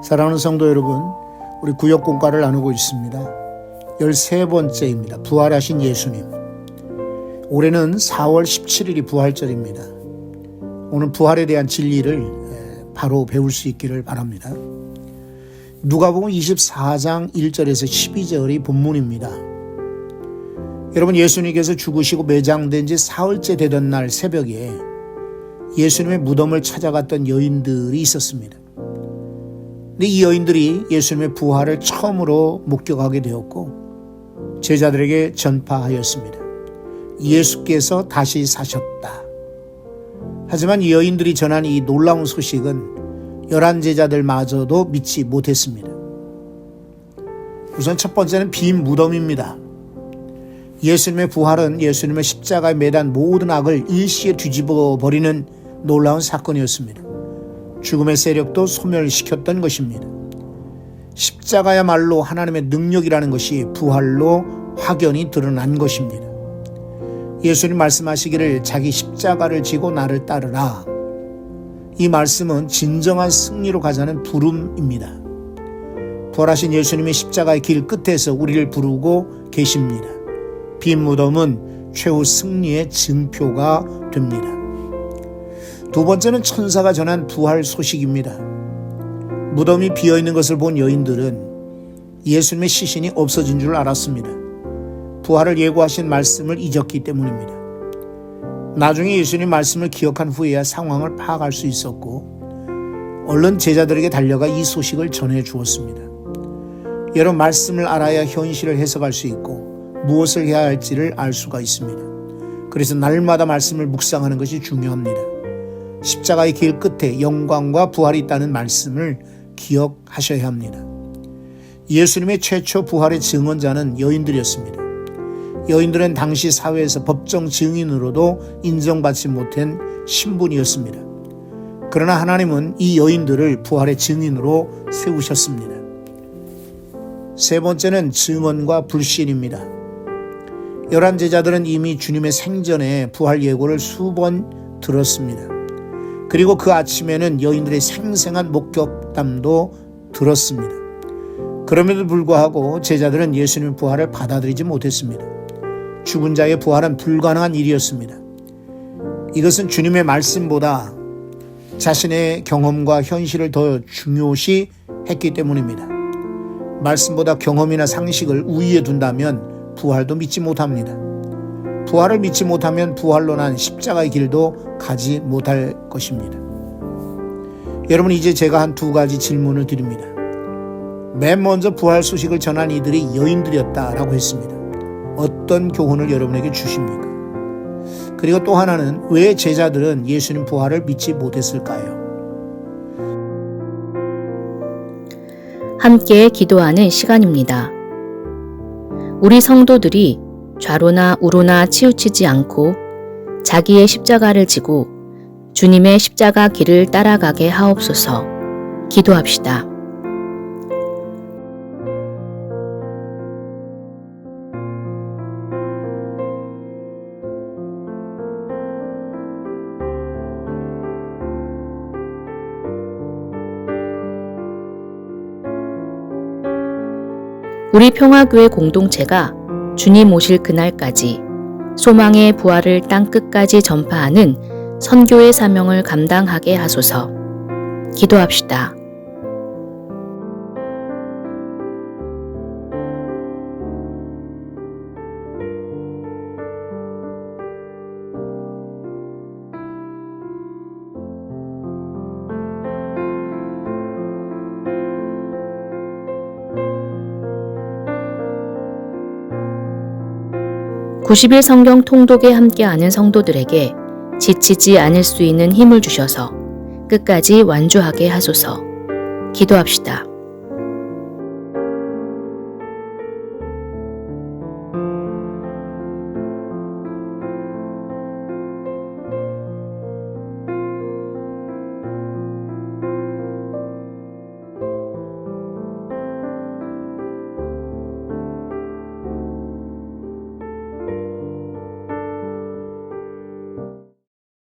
사랑하는 성도 여러분, 우리 구역 공과를 나누고 있습니다. 13번째입니다. 부활하신 예수님. 올해는 4월 17일이 부활절입니다. 오늘 부활에 대한 진리를 바로 배울 수 있기를 바랍니다. 누가복음 24장 1절에서 12절이 본문입니다. 여러분, 예수님께서 죽으시고 매장된 지 사흘째 되던 날 새벽에 예수님의 무덤을 찾아갔던 여인들이 있었습니다. 근데 이 여인들이 예수님의 부활을 처음으로 목격하게 되었고 제자들에게 전파하였습니다. 예수께서 다시 사셨다. 하지만 이 여인들이 전한 이 놀라운 소식은 11 제자들마저도 믿지 못했습니다. 우선 첫 번째는 빈 무덤입니다. 예수님의 부활은 예수님의 십자가에 매단 모든 악을 일시에 뒤집어 버리는 놀라운 사건이었습니다. 죽음의 세력도 소멸시켰던 것입니다. 십자가야말로 하나님의 능력이라는 것이 부활로 확연히 드러난 것입니다. 예수님 말씀하시기를 자기 십자가를 지고 나를 따르라. 이 말씀은 진정한 승리로 가자는 부름입니다. 부활하신 예수님이 십자가의 길 끝에서 우리를 부르고 계십니다. 빈 무덤은 최후 승리의 증표가 됩니다. 두 번째는 천사가 전한 부활 소식입니다. 무덤이 비어있는 것을 본 여인들은 예수님의 시신이 없어진 줄 알았습니다. 부활을 예고하신 말씀을 잊었기 때문입니다. 나중에 예수님 말씀을 기억한 후에야 상황을 파악할 수 있었고 얼른 제자들에게 달려가 이 소식을 전해 주었습니다. 여러분, 말씀을 알아야 현실을 해석할 수 있고 무엇을 해야 할지를 알 수가 있습니다. 그래서 날마다 말씀을 묵상하는 것이 중요합니다. 십자가의 길 끝에 영광과 부활이 있다는 말씀을 기억하셔야 합니다. 예수님의 최초 부활의 증언자는 여인들이었습니다. 여인들은 당시 사회에서 법정 증인으로도 인정받지 못한 신분이었습니다. 그러나 하나님은 이 여인들을 부활의 증인으로 세우셨습니다. 세 번째는 증언과 불신입니다. 11 제자들은 이미 주님의 생전에 부활 예고를 수번 들었습니다. 그리고 그 아침에는 여인들의 생생한 목격담도 들었습니다. 그럼에도 불구하고 제자들은 예수님의 부활을 받아들이지 못했습니다. 죽은 자의 부활은 불가능한 일이었습니다. 이것은 주님의 말씀보다 자신의 경험과 현실을 더 중요시 했기 때문입니다. 말씀보다 경험이나 상식을 우위에 둔다면 부활도 믿지 못합니다. 부활을 믿지 못하면 부활로 난 십자가의 길도 가지 못할 것입니다. 여러분, 이제 제가 한 2가지 질문을 드립니다. 맨 먼저 부활 소식을 전한 이들이 여인들이었다라고 했습니다. 어떤 교훈을 여러분에게 주십니까? 그리고 또 하나는 왜 제자들은 예수님 부활을 믿지 못했을까요? 함께 기도하는 시간입니다. 우리 성도들이 좌로나 우로나 치우치지 않고 자기의 십자가를 지고 주님의 십자가 길을 따라가게 하옵소서. 기도합시다. 우리 평화교회 공동체가 주님 오실 그날까지 소망의 부활을 땅끝까지 전파하는 선교의 사명을 감당하게 하소서. 기도합시다. (90일) 성경 통독에 함께하는 성도들에게 지치지 않을 수 있는 힘을 주셔서 끝까지 완주하게 하소서. 기도합시다.